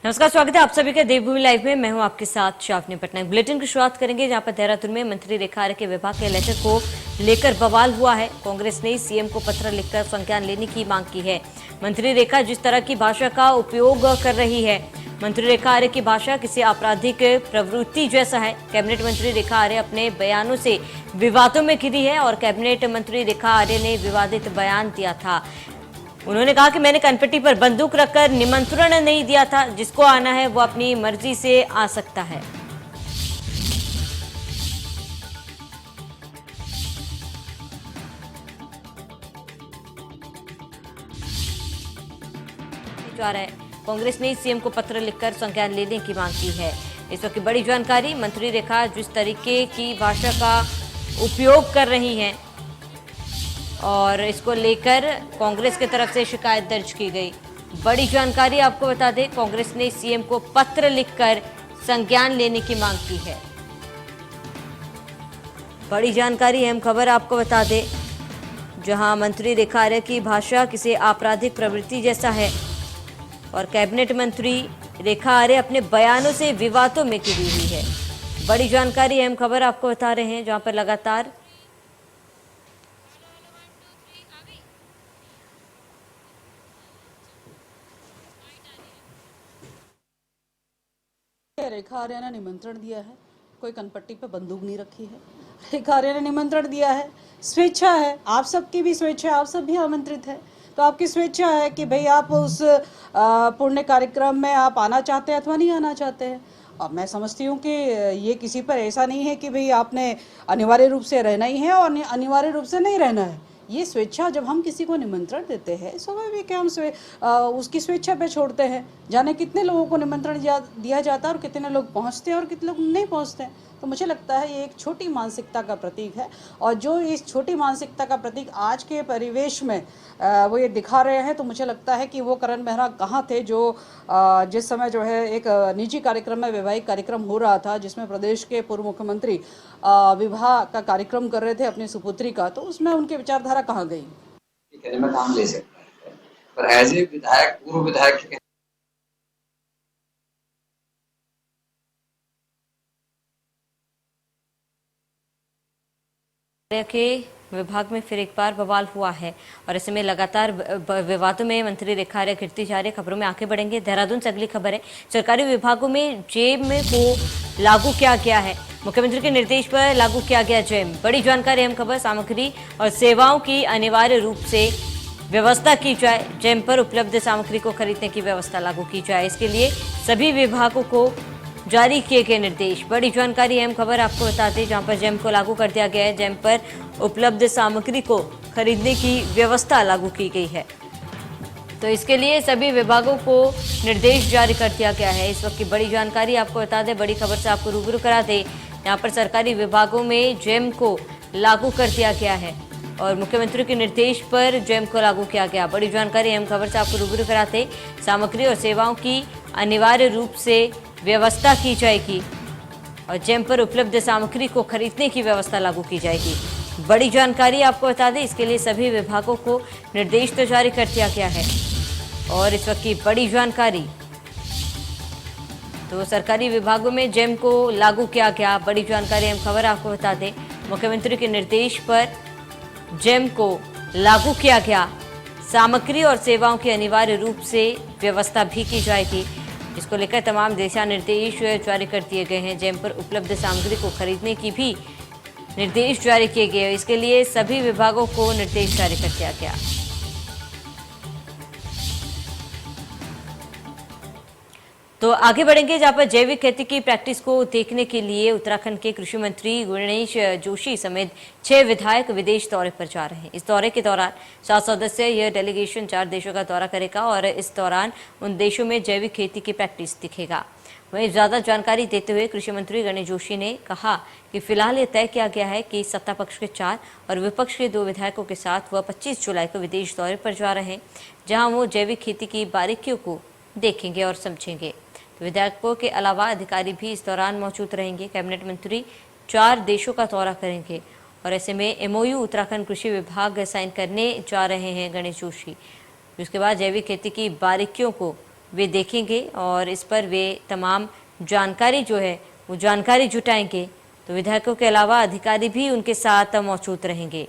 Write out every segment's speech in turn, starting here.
नमस्कार, स्वागत है आप सभी का देवभूमि लाइव में। मैं हूं आपके साथ शावनी पटनायक। बुलेटिन की शुरुआत करेंगे जहां पर देहरादून में मंत्री रेखा आर्य के विभाग के लेटर को लेकर बवाल हुआ है। कांग्रेस ने सीएम को पत्र लिखकर संज्ञान लेने की मांग की है। मंत्री रेखा जिस तरह की भाषा का उपयोग कर रही है, मंत्री रेखा आर्य की भाषा किसी आपराधिक प्रवृत्ति जैसा है। कैबिनेट मंत्री रेखा आर्य अपने बयानों से विवादों में घिरी है और कैबिनेट मंत्री रेखा आर्य ने विवादित बयान दिया था। उन्होंने कहा कि मैंने कनपट्टी पर बंदूक रखकर निमंत्रण नहीं दिया था, जिसको आना है वो अपनी मर्जी से आ सकता है। कांग्रेस ने सीएम को पत्र लिखकर संज्ञान लेने की मांग की है। इस वक्त की बड़ी जानकारी, मंत्री रेखा जिस तरीके की भाषा का उपयोग कर रही हैं और इसको लेकर कांग्रेस की तरफ से शिकायत दर्ज की गई। बड़ी जानकारी आपको बता दें, कांग्रेस ने सीएम को पत्र लिखकर संज्ञान लेने की मांग की है। बड़ी जानकारी, अहम खबर आपको बता दें, जहां मंत्री रेखा आर्य की भाषा किसी आपराधिक प्रवृत्ति जैसा है और कैबिनेट मंत्री रेखा आर्य अपने बयानों से विवादों में घिरी हुई है। बड़ी जानकारी, अहम खबर आपको बता रहे हैं, जहां पर लगातार रेखा आर्य ने निमंत्रण दिया है, कोई कनपट्टी पे बंदूक नहीं रखी है। रेखा आर्य ने निमंत्रण दिया है, स्वेच्छा है, आप सबकी भी स्वेच्छा, आप सब भी आमंत्रित है। तो आपकी स्वेच्छा है कि भाई आप उस पुण्य कार्यक्रम में आप आना चाहते हैं अथवा नहीं आना चाहते हैं। अब मैं समझती हूँ कि ये किसी पर ऐसा नहीं है कि भाई आपने अनिवार्य रूप से रहना ही है और अनिवार्य रूप से नहीं रहना है। ये स्वेच्छा, जब हम किसी को निमंत्रण देते हैं, स्वाभाविक है हम उसकी स्वेच्छा पे छोड़ते हैं। जाने कितने लोगों को निमंत्रण दिया जाता है और कितने लोग पहुंचते हैं और कितने लोग नहीं पहुंचते हैं। तो मुझे लगता है ये एक छोटी मानसिकता का प्रतीक है और जो इस छोटी मानसिकता का प्रतीक आज के परिवेश में वो ये दिखा रहे हैं। तो मुझे लगता है कि वो करण मेहरा कहाँ थे जो जिस समय जो है एक निजी कार्यक्रम में, वैवाहिक कार्यक्रम हो रहा था जिसमें प्रदेश के पूर्व मुख्यमंत्री विवाह का कार्यक्रम कर रहे थे अपनी सुपुत्री का, तो उसमें उनकी विचारधारा कहाँ गई। में काम ले सकता है, पर एज ए विधायक, पूर्व विधायक के विभाग में फिर एक बार बवाल हुआ है और ऐसे में लगातार विवादों में मंत्री रेखा आर्य गिरती जा रही। खबरों में आगे बढ़ेंगे। देहरादून से अगली खबर है, सरकारी विभागों में जेम को लागू किया गया है। मुख्यमंत्री के निर्देश पर लागू किया गया जेम। बड़ी जानकारी, अहम खबर, सामग्री और सेवाओं की अनिवार्य रूप से व्यवस्था की जाए। जेम पर उपलब्ध सामग्री को खरीदने की व्यवस्था लागू की जाए। इसके लिए सभी विभागों को जारी किए गए निर्देश। बड़ी जानकारी, अहम खबर आपको बता दें, जहां पर जेम को लागू कर दिया गया है। जेम पर उपलब्ध सामग्री को खरीदने की व्यवस्था लागू की गई है। तो इसके लिए सभी विभागों को निर्देश जारी कर दिया गया है। इस वक्त की बड़ी जानकारी आपको बता दें, बड़ी खबर से आपको रूबरू करा दें। यहाँ पर सरकारी विभागों में जेम को लागू कर दिया गया है और मुख्यमंत्री के निर्देश पर जेम को लागू किया गया। बड़ी जानकारी, अहम खबर से आपको रूबरू कराते, सामग्री और सेवाओं की अनिवार्य रूप से व्यवस्था की जाएगी और जेम पर उपलब्ध सामग्री को खरीदने की व्यवस्था लागू की जाएगी। बड़ी जानकारी आपको बता दें, इसके लिए सभी विभागों को निर्देश तो जारी कर दिया गया है। और इस वक्त की बड़ी जानकारी, तो सरकारी विभागों में जेम को लागू किया गया। बड़ी जानकारी, हम खबर आपको बता दें, मुख्यमंत्री के निर्देश पर जेम को लागू किया गया। सामग्री और सेवाओं की अनिवार्य रूप से व्यवस्था भी की जाएगी। इसको लेकर तमाम दिशा निर्देश जारी कर दिए गए हैं। जेम पर उपलब्ध सामग्री को खरीदने की भी निर्देश जारी किए गए। इसके लिए सभी विभागों को निर्देश जारी कर दिया गया। तो आगे बढ़ेंगे, जहां पर जैविक खेती की प्रैक्टिस को देखने के लिए उत्तराखंड के कृषि मंत्री गणेश जोशी समेत 6 विधायक विदेश दौरे पर जा रहे हैं। इस दौरे के दौरान 7 सदस्य यह डेलीगेशन 4 देशों का दौरा करेगा और इस दौरान उन देशों में जैविक खेती की प्रैक्टिस दिखेगा। वहीं ज्यादा जानकारी देते हुए कृषि मंत्री गणेश जोशी ने कहा कि फिलहाल ये तय किया गया है कि सत्ता पक्ष के 4 और विपक्ष के 2 विधायकों के साथ वह 25 जुलाई को विदेश दौरे पर जा रहे हैं, जहां वो जैविक खेती की बारीकियों को देखेंगे और समझेंगे। विधायकों के अलावा अधिकारी भी इस दौरान मौजूद रहेंगे। कैबिनेट मंत्री 4 देशों का दौरा करेंगे और ऐसे में एमओयू उत्तराखंड कृषि विभाग साइन करने जा रहे हैं गणेश जोशी। उसके बाद जैविक खेती की बारीकियों को वे देखेंगे और इस पर वे तमाम जानकारी जो है वो जानकारी जुटाएंगे। तो विधायकों के अलावा अधिकारी भी उनके साथ मौजूद रहेंगे।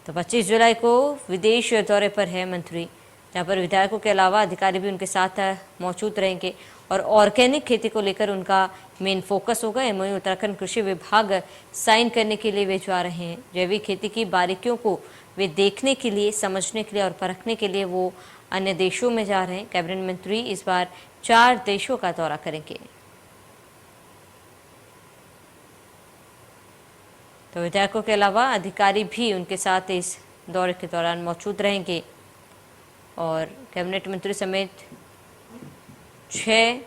तो 25 जुलाई को विदेश दौरे पर है मंत्री, जहां पर विधायकों के अलावा अधिकारी भी उनके साथ मौजूद रहेंगे और ऑर्गेनिक खेती को लेकर उनका मेन फोकस होगा। एमओयू उत्तराखंड कृषि विभाग साइन करने के लिए वे जा रहे हैं। जैविक खेती की बारीकियों को वे देखने के लिए, समझने के लिए और परखने के लिए वो अन्य देशों में जा रहे हैं। कैबिनेट मंत्री इस बार 4 देशों का दौरा करेंगे। तो विधायकों के अलावा अधिकारी भी उनके साथ इस दौरे के दौरान मौजूद रहेंगे और कैबिनेट मंत्री समेत 6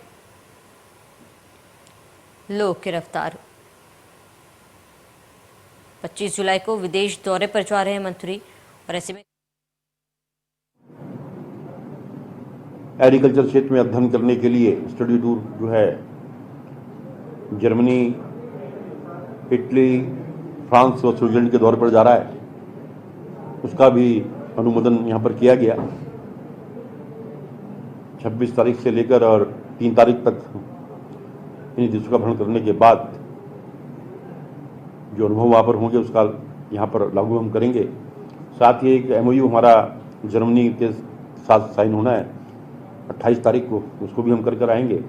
लोग गिरफ्तार। 25 जुलाई को विदेश दौरे पर जा रहे हैं मंत्री और ऐसे में एग्रीकल्चर क्षेत्र में अध्ययन करने के लिए स्टडी टूर जो है जर्मनी, इटली, फ्रांस और स्विट्जरलैंड के दौरे पर जा रहा है, उसका भी अनुमोदन यहाँ पर किया गया। 26 तारीख से लेकर और 3 तारीख तक इन देशों का भ्रमण करने के बाद जो अनुभव वहाँ पर होंगे उसका यहाँ पर लागू हम करेंगे। साथ ही एक एमओयू हमारा जर्मनी के साथ साइन होना है 28 तारीख को, उसको भी हम कर आएंगे।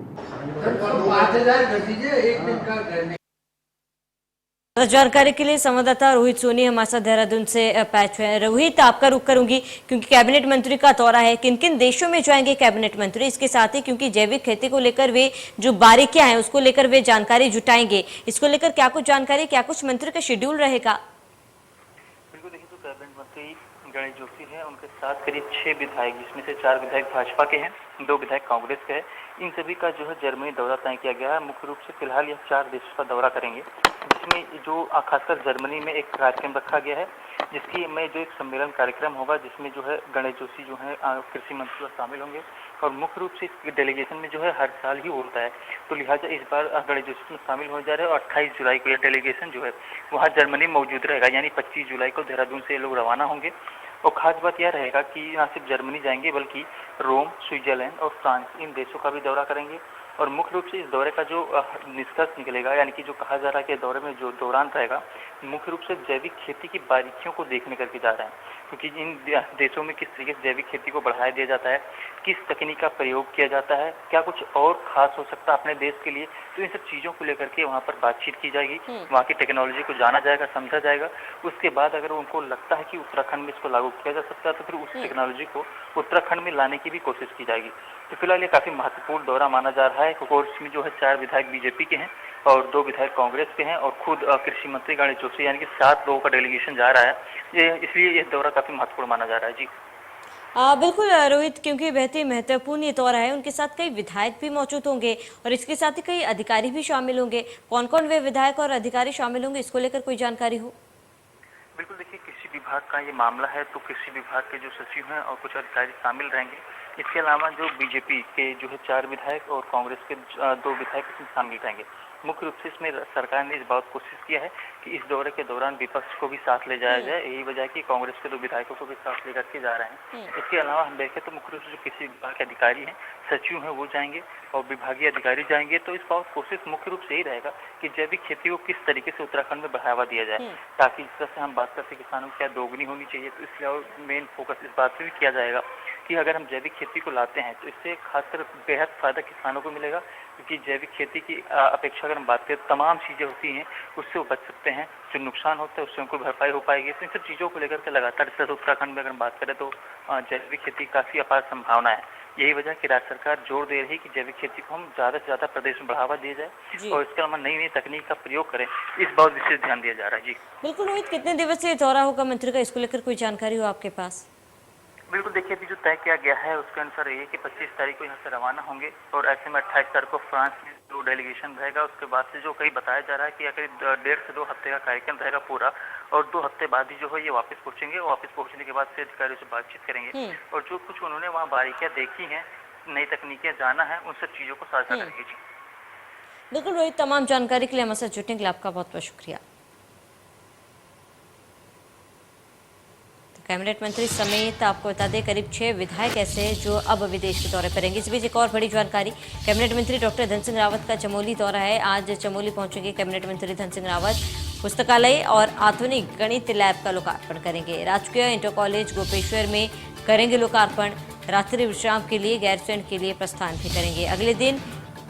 जानकारी के लिए संवाददाता रोहित सोनी हमारे साथ देहरादून से पैच है। रोहित, आपका रुख करूंगी क्योंकि कैबिनेट मंत्री का दौरा है, किन किन देशों में जाएंगे कैबिनेट मंत्री, इसके साथ ही क्योंकि जैविक खेती को लेकर वे जो बारीकियां हैं उसको लेकर वे जानकारी जुटाएंगे, इसको लेकर क्या कुछ जानकारी, क्या कुछ मंत्री का शेड्यूल रहेगा? बिल्कुल, देखिए, तो कैबिनेट मंत्री गणेश जोशी हैं, उनके साथ करीब 6 विधायक, जिसमें से 4 विधायक भाजपा के हैं, 2 विधायक कांग्रेस के हैं। इन सभी का जो है जर्मनी दौरा तय किया गया है। मुख्य रूप से फिलहाल यह 4 देशों का दौरा करेंगे, जिसमें जो खासकर जर्मनी में एक कार्यक्रम रखा गया है, जिसकी में जो एक सम्मेलन कार्यक्रम होगा, जिसमें जो है गणेश जोशी जो है कृषि मंत्री शामिल होंगे और मुख्य रूप से इस डेलीगेशन में जो है हर साल ही होता है, तो लिहाजा इस बार गणेश जोशी में शामिल हो जा रहे हैं और 28 जुलाई को यह डेलीगेशन जो है वहाँ जर्मनी मौजूद रहेगा। यानी 25 जुलाई को देहरादून से ये लोग रवाना होंगे और खास बात यह रहेगा कि यहाँ सिर्फ जर्मनी जाएंगे बल्कि रोम, स्विट्जरलैंड और फ्रांस, इन देशों का भी दौरा करेंगे। और मुख्य रूप से इस दौरे का जो निष्कर्ष निकलेगा, यानी कि जो कहा जा रहा है कि दौरे में जो दौरान रहेगा, मुख्य रूप से जैविक खेती की बारीकियों को देखने करके जा रहे हैं, क्योंकि इन देशों में किस तरीके से जैविक खेती को बढ़ाया दिया जाता है, किस तकनीक का प्रयोग किया जाता है, क्या कुछ और खास हो सकता है अपने देश के लिए, तो इन सब चीज़ों को लेकर के वहाँ पर बातचीत की जाएगी, वहाँ की टेक्नोलॉजी को जाना जाएगा, समझा जाएगा। उसके बाद अगर उनको लगता है कि उत्तराखंड में इसको लागू किया जा सकता है तो फिर उस टेक्नोलॉजी को उत्तराखंड में लाने की भी कोशिश की जाएगी। तो फिलहाल ये काफ़ी महत्वपूर्ण दौरा माना जा रहा है, क्योंकि इसमें जो है 4 विधायक बीजेपी के हैं और 2 विधायक कांग्रेस के हैं और खुद कृषि मंत्री गणेश जोशी, यानी कि 7 लोगों का डेलीगेशन जा रहा है। ये इसलिए ये दौरा काफ़ी महत्वपूर्ण माना जा रहा है। जी बिल्कुल रोहित, क्योंकि बहुत ही महत्वपूर्ण ये दौरा है, उनके साथ कई विधायक भी मौजूद होंगे और इसके साथ ही कई अधिकारी भी शामिल होंगे। कौन कौन वे विधायक और अधिकारी शामिल होंगे, इसको लेकर कोई जानकारी हो? बिल्कुल, देखिए, कृषि विभाग का ये मामला है तो कृषि विभाग के जो सचिव हैं और कुछ अधिकारी शामिल रहेंगे। इसके अलावा जो बीजेपी के जो है 4 विधायक और कांग्रेस के 2 विधायक इसमें शामिल रहेंगे। मुख्य रूप से इसमें सरकार ने इस बात कोशिश किया है कि इस दौरे के दौरान विपक्ष को भी साथ ले जाया जाए, यही वजह है कि कांग्रेस के 2 विधायकों को भी साथ लेकर के जा रहे हैं। इसके अलावा हम देखें तो मुख्य रूप से जो कृषि विभाग के अधिकारी हैं, सचिव हैं, वो जाएंगे और विभागीय अधिकारी जाएंगे। तो इस बात कोशिश मुख्य रूप से यही रहेगा कि जैविक खेती को किस तरीके से उत्तराखंड में बढ़ावा दिया जाए, ताकि जिस तरह से हम बात करते हैं किसानों की क्या दोगुनी होनी चाहिए, तो इसलिए मेन फोकस इस बात पर भी किया जाएगा कि अगर हम जैविक खेती को लाते हैं तो इससे खासकर बेहद फायदा किसानों को मिलेगा, क्योंकि जैविक खेती की अपेक्षा अगर हम बात करें तमाम चीज़ें होती हैं उससे वो बच सकते हैं, जो नुकसान होता है उससे उनको भरपाई हो पाएगी। तो इन सब चीज़ों को लेकर के लगातार इस उत्तराखंड में अगर हम बात करें तो जैविक खेती की काफ़ी अपार संभावना है। यही वजह कि राज्य सरकार जोर दे रही है कि जैविक खेती को हम ज़्यादा से ज़्यादा प्रदेश में बढ़ावा दिया जाए और इसके अलावा नई नई तकनीक का प्रयोग करें, इस बात विशेष ध्यान दिया जा रहा है। जी बिल्कुल रोहित, कितने दिवसीय दौरा होगा मंत्री का, इसको लेकर कोई जानकारी हो आपके पास? बिल्कुल, देखिए, अभी जो तय किया गया है उसके अनुसार ये कि 25 तारीख को यहाँ से रवाना होंगे और ऐसे में 28 तारीख को फ्रांस में जो डेलीगेशन रहेगा, उसके बाद से जो कहीं बताया जा रहा है कि करीब 1.5 से 2 हफ्ते का कार्यक्रम रहेगा पूरा, और 2 हफ्ते बाद ही जो है ये वापस पहुँचेंगे और वापस पहुँचने के बाद से अधिकारियों से बातचीत करेंगे और जो कुछ उन्होंने वहाँ बारीकियाँ देखी हैं, नई तकनीकें जाना है, उन सब चीज़ों को साझा करेंगे। जी बिल्कुल रोहित, तमाम जानकारी के लिए हमारे साथ जुड़ने के लिए आपका बहुत बहुत शुक्रिया। कैबिनेट मंत्री समेत आपको बता दें करीब 6 विधायक ऐसे हैं जो अब विदेश के दौरे पर रहेंगे। इस बीच एक और बड़ी जानकारी, कैबिनेट मंत्री डॉक्टर धन सिंह रावत का चमोली दौरा है। आज चमोली पहुंचेंगे कैबिनेट मंत्री धन सिंह रावत। पुस्तकालय और आधुनिक गणित लैब का लोकार्पण करेंगे। राजकीय इंटर कॉलेज गोपेश्वर में करेंगे लोकार्पण। रात्रि विश्राम के लिए गैरसैंण के लिए प्रस्थान भी करेंगे। अगले दिन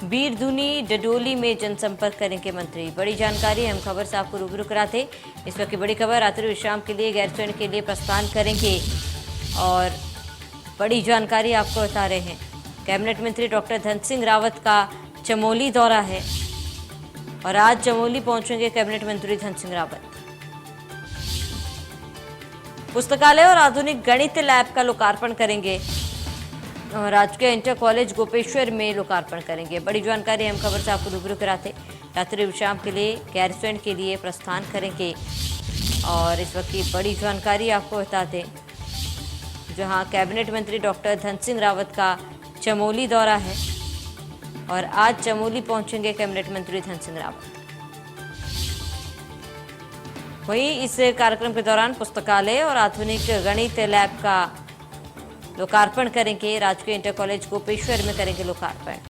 बीरदुनी डडोली में जनसंपर्क करेंगे मंत्री। बड़ी जानकारी हम खबर से आपको रूबरू कराते। इस वक्त की बड़ी खबर, रात्रि विश्राम के लिए गैरसैंण के लिए प्रस्थान करेंगे और बड़ी जानकारी आपको बता रहे हैं। कैबिनेट मंत्री डॉक्टर धन सिंह रावत का चमोली दौरा है और आज चमोली पहुंचेंगे कैबिनेट मंत्री धन सिंह रावत। पुस्तकालय और आधुनिक गणित लैब का लोकार्पण करेंगे और राजकीय इंटर कॉलेज गोपेश्वर में लोकार्पण करेंगे। बड़ी जानकारी हम खबर से आपको रूबरू कराते। रात्रि विश्राम के लिए गैरसैंण के लिए प्रस्थान करेंगे और इस वक्त की बड़ी जानकारी आपको बताते, जहां कैबिनेट मंत्री डॉक्टर धन सिंह रावत का चमोली दौरा है और आज चमोली पहुंचेंगे कैबिनेट मंत्री धन सिंह रावत। वहीं इस कार्यक्रम के दौरान पुस्तकालय और आधुनिक गणित लैब का लोकार्पण करेंगे। राजकीय इंटर कॉलेज गोपेश्वर में करेंगे लोकार्पण।